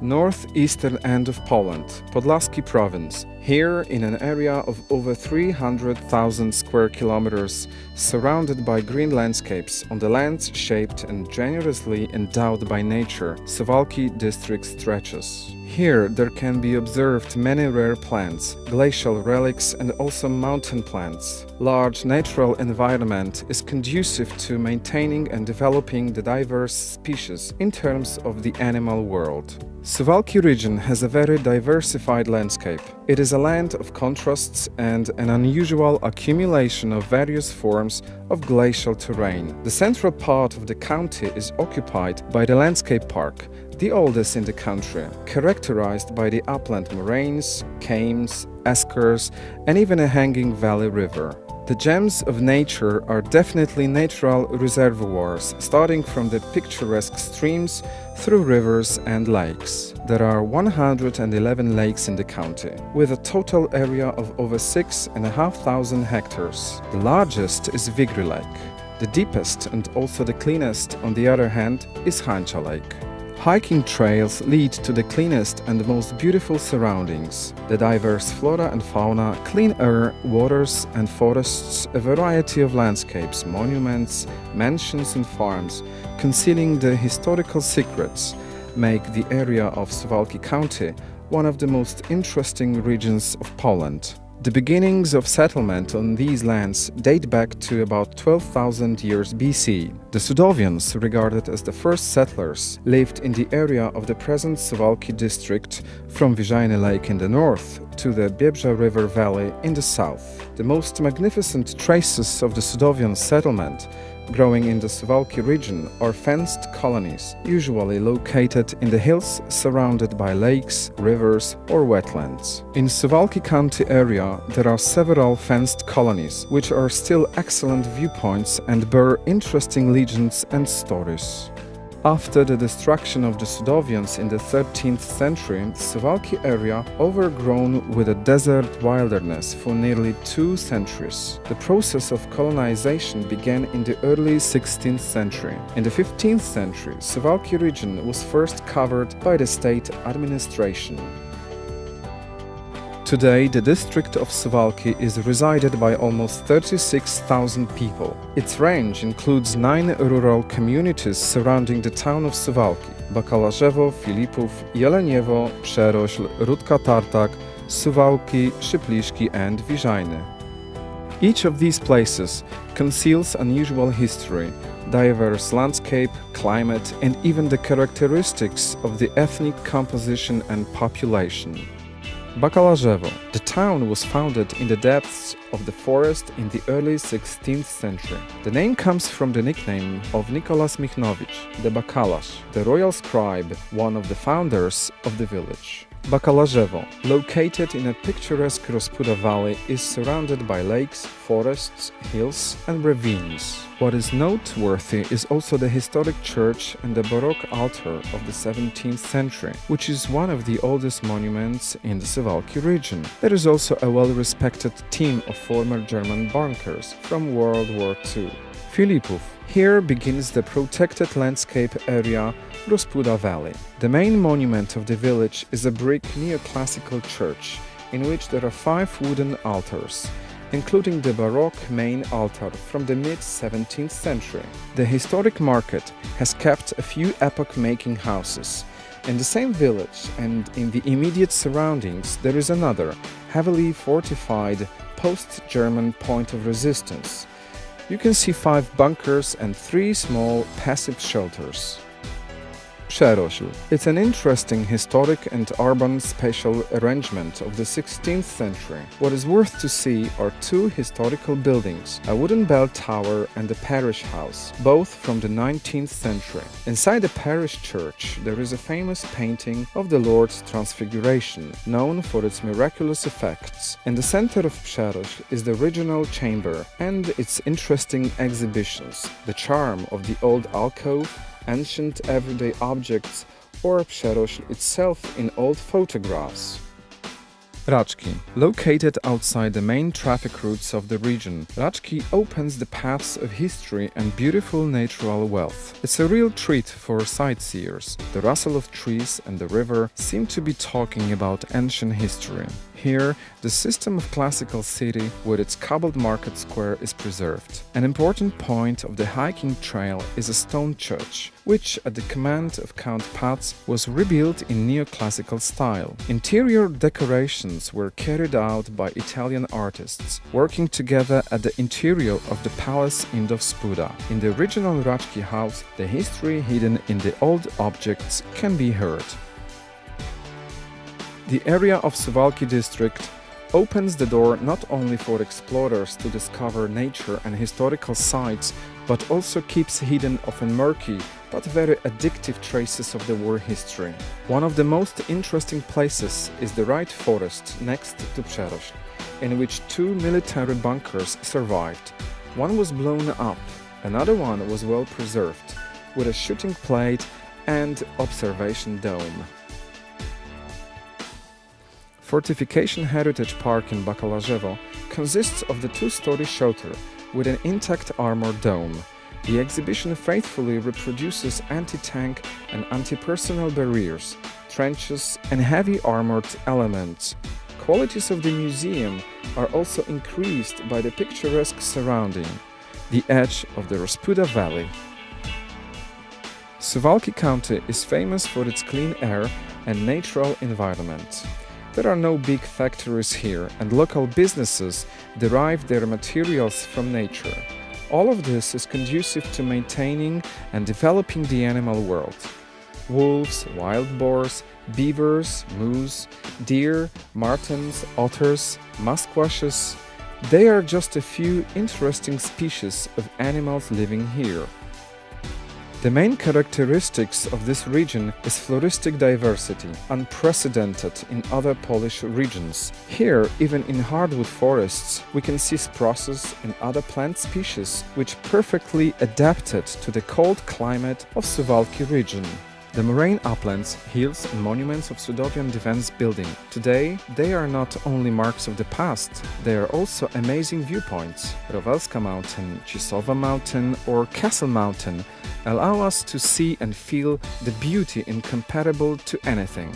northeastern end of Poland, Podlaski province. Here, in an area of over 300,000 square kilometers, surrounded by green landscapes on the lands shaped and generously endowed by nature, Suwałki district stretches. Here there can be observed many rare plants, glacial relics and also mountain plants. Large natural environment is conducive to maintaining and developing the diverse species in terms of the animal world. Suwałki region has a very diversified landscape. It is a land of contrasts and an unusual accumulation of various forms of glacial terrain. The central part of the county is occupied by the landscape park, the oldest in the country, characterized by the upland moraines, kames, eskers, and even a hanging valley river. The gems of nature are definitely natural reservoirs, starting from the picturesque streams through rivers and lakes. There are 111 lakes in the county, with a total area of over 6,500 hectares. The largest is Wigry Lake. The deepest and also the cleanest, on the other hand, is Hańcza Lake. Hiking trails lead to the cleanest and most beautiful surroundings. The diverse flora and fauna, clean air, waters and forests, a variety of landscapes, monuments, mansions and farms, concealing the historical secrets, make the area of Suwałki County one of the most interesting regions of Poland. The beginnings of settlement on these lands date back to about 12,000 years BC. The Sudowians, regarded as the first settlers, lived in the area of the present Suwałki district from Wyżajny Lake in the north to the Biebrza River Valley in the south. The most magnificent traces of the Sudowian settlement growing in the Suwałki region are fenced colonies, usually located in the hills surrounded by lakes, rivers or wetlands. In Suwałki County area there are several fenced colonies, which are still excellent viewpoints and bear interesting legends and stories. After the destruction of the Sudowians in the 13th century, the Suwałki area overgrown with a desert wilderness for nearly 2 centuries. The process of colonization began in the early 16th century. In the 15th century, Suwałki region was first covered by the state administration. Today, the district of Suwałki is resided by almost 36,000 people. Its range includes 9 rural communities surrounding the town of Suwałki: Bakalarzewo, Filipów, Jeleniewo, Przerośl, Rudka Tartak, Suwałki, Szypliszki and Wyżajny. Each of these places conceals unusual history, diverse landscape, climate and even the characteristics of the ethnic composition and population. Bakalarzewo. The town was founded in the depths of the forest in the early 16th century. The name comes from the nickname of Nicholas Michnowicz, the Bakalarz, the royal scribe, one of the founders of the village. Bakalarzewo, located in a picturesque Rospuda Valley, is surrounded by lakes, forests, hills and ravines. What is noteworthy is also the historic church and the Baroque altar of the 17th century, which is one of the oldest monuments in the Suwałki region. There is also a well-respected team of former German bunkers from World War II. Filipów. Here begins the protected landscape area Rospuda Valley. The main monument of the village is a brick neoclassical church, in which there are 5 wooden altars, including the Baroque main altar from the mid-17th century. The historic market has kept a few epoch-making houses. In the same village and in the immediate surroundings there is another, heavily fortified post-German point of resistance. You can see 5 bunkers and 3 small passive shelters. Przerośl. It's an interesting historic and urban spatial arrangement of the 16th century. What is worth to see are 2 historical buildings, a wooden bell tower and a parish house, both from the 19th century. Inside the parish church there is a famous painting of the Lord's Transfiguration, known for its miraculous effects. In the center of Przerośl is the regional chamber and its interesting exhibitions, the charm of the old alcove, ancient everyday objects or Przerośl itself in old photographs. Raczki. Located outside the main traffic routes of the region, Raczki opens the paths of history and beautiful natural wealth. It's a real treat for sightseers. The rustle of trees and the river seem to be talking about ancient history. Here, the system of classical city with its cobbled market square is preserved. An important point of the hiking trail is a stone church, which, at the command of Count Paz, was rebuilt in neoclassical style. Interior decorations were carried out by Italian artists, working together at the interior of the palace in Rospuda. In the original Raczki house, the history hidden in the old objects can be heard. The area of Suwałki district opens the door not only for explorers to discover nature and historical sites, but also keeps hidden often murky but very addictive traces of the war history. One of the most interesting places is the Right Forest next to Przerośl, in which two military bunkers survived. One was blown up, another one was well preserved, with a shooting plate and observation dome. Fortification Heritage Park in Bakalarzewo consists of the two-story shelter with an intact armor dome. The exhibition faithfully reproduces anti-tank and anti-personnel barriers, trenches and heavy armored elements. Qualities of the museum are also increased by the picturesque surrounding, the edge of the Rospuda Valley. Suwałki County is famous for its clean air and natural environment. There are no big factories here, and local businesses derive their materials from nature. All of this is conducive to maintaining and developing the animal world. Wolves, wild boars, beavers, moose, deer, martens, otters, musquashes – they are just a few interesting species of animals living here. The main characteristics of this region is floristic diversity, unprecedented in other Polish regions. Here, even in hardwood forests, we can see spruces and other plant species which perfectly adapted to the cold climate of Suwałki region. The moraine uplands, hills and monuments of Sudowian Defense Building. Today, they are not only marks of the past, they are also amazing viewpoints. Rowelska Mountain, Cisowa Mountain or Castle Mountain allow us to see and feel the beauty incomparable to anything.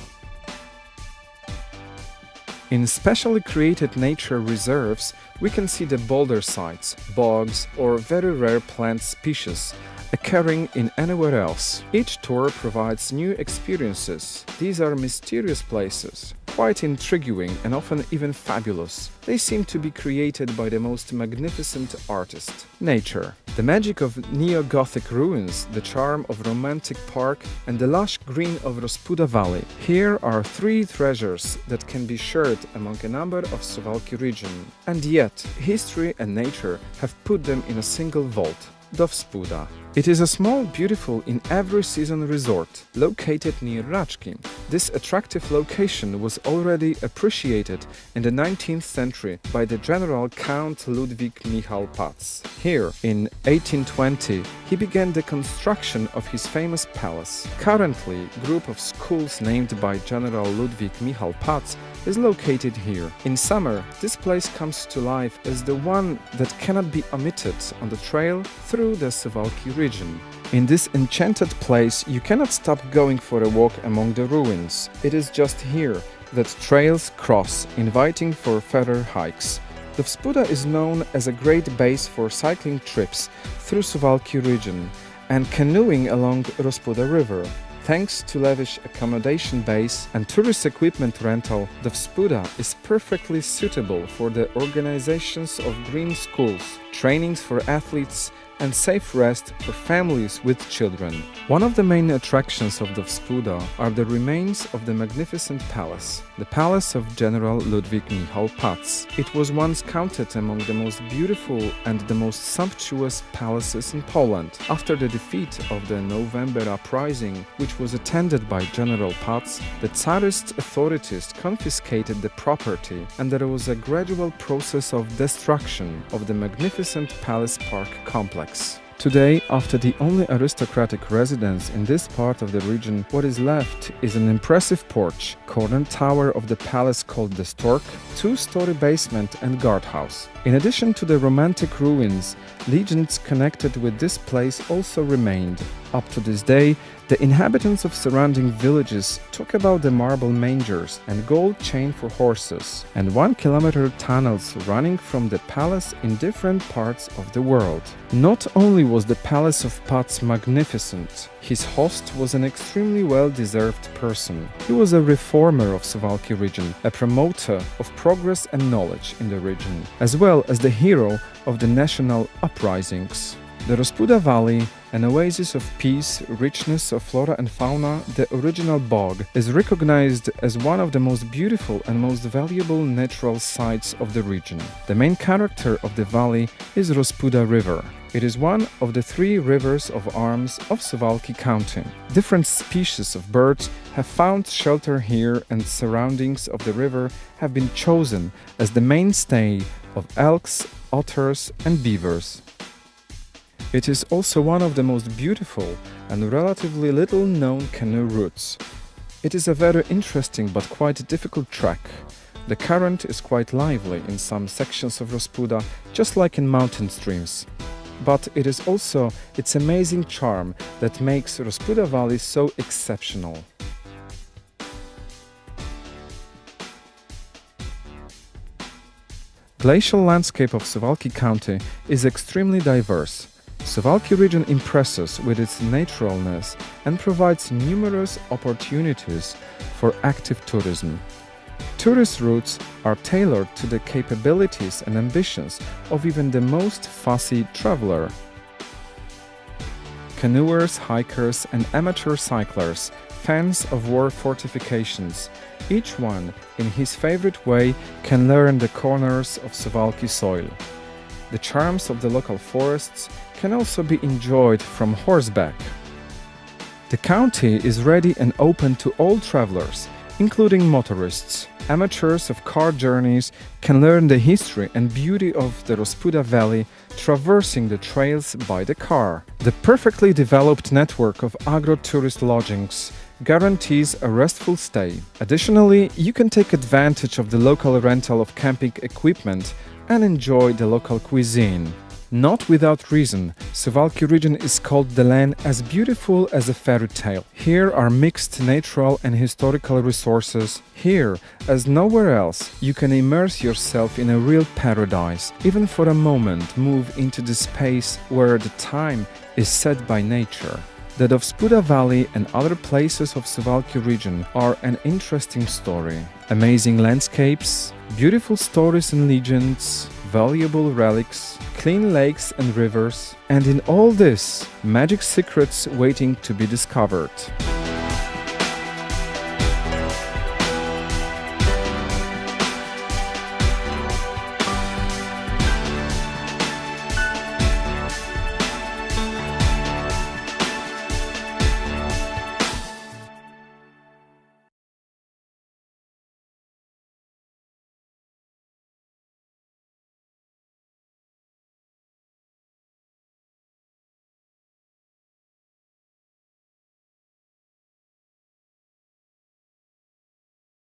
In specially created nature reserves, we can see the boulder sites, bogs or very rare plant species occurring in anywhere else. Each tour provides new experiences. These are mysterious places, quite intriguing and often even fabulous. They seem to be created by the most magnificent artist. Nature. The magic of neo-Gothic ruins, the charm of romantic park and the lush green of Rospuda Valley. Here are three treasures that can be shared among a number of Suwałki region. And yet, history and nature have put them in a single vault. Rospuda. It is a small, beautiful, in every season resort located near Raczki. This attractive location was already appreciated in the 19th century by the General Count Ludwik Michał Paz. Here, in 1820, he began the construction of his famous palace. Currently, a group of schools named by General Ludwik Michał Paz is located here. In summer, this place comes to life as the one that cannot be omitted on the trail through the Suwałki region. In this enchanted place, you cannot stop going for a walk among the ruins. It is just here that trails cross, inviting for further hikes. Rospuda is known as a great base for cycling trips through Suwałki region and canoeing along Rospuda River. Thanks to lavish accommodation base and tourist equipment rental, Rospuda is perfectly suitable for the organizations of green schools, trainings for athletes, and safe rest for families with children. One of the main attractions of Rospuda are the remains of the magnificent palace, the palace of General Ludwik Michał Paz. It was once counted among the most beautiful and the most sumptuous palaces in Poland. After the defeat of the November uprising, which was attended by General Paz, the Tsarist authorities confiscated the property and there was a gradual process of destruction of the magnificent palace park complex. Today, after the only aristocratic residence in this part of the region, what is left is an impressive porch, corner tower of the palace called the Stork, two-story basement and guardhouse. In addition to the romantic ruins, legends connected with this place also remained. Up to this day, the inhabitants of surrounding villages talk about the marble mangers and gold chain for horses, and 1-kilometer tunnels running from the palace in different parts of the world. Not only was the palace of Pats magnificent, his host was an extremely well-deserved person. He was a reformer of Suwałki region, a promoter of progress and knowledge in the region, as well as the hero of the national uprisings. The Rospuda Valley, an oasis of peace, richness of flora and fauna, the original bog, is recognized as one of the most beautiful and most valuable natural sites of the region. The main character of the valley is Rospuda River. It is one of the 3 rivers of arms of Suwałki County. Different species of birds have found shelter here, and surroundings of the river have been chosen as the mainstay of elks, otters and beavers. It is also one of the most beautiful and relatively little known canoe routes. It is a very interesting but quite difficult track. The current is quite lively in some sections of Rospuda, just like in mountain streams. But it is also its amazing charm that makes Rospuda Valley so exceptional. Glacial landscape of Suwałki County is extremely diverse. Suwałki region impresses with its naturalness and provides numerous opportunities for active tourism. Tourist routes are tailored to the capabilities and ambitions of even the most fussy traveler. Canoers, hikers and amateur cyclers, fans of war fortifications, each one in his favorite way can learn the corners of Suwałki soil. The charms of the local forests can also be enjoyed from horseback. The county is ready and open to all travelers, including motorists. Amateurs of car journeys can learn the history and beauty of the Rospuda Valley, traversing the trails by the car. The perfectly developed network of agro-tourist lodgings guarantees a restful stay. Additionally, you can take advantage of the local rental of camping equipment and enjoy the local cuisine. Not without reason, Suwałki region is called the land as beautiful as a fairy tale. Here are mixed natural and historical resources. Here, as nowhere else, you can immerse yourself in a real paradise. Even for a moment, move into the space where the time is set by nature. The Rospuda Valley and other places of Suwałki region are an interesting story. Amazing landscapes, beautiful stories and legends, valuable relics, clean lakes and rivers, and in all this, magic secrets waiting to be discovered.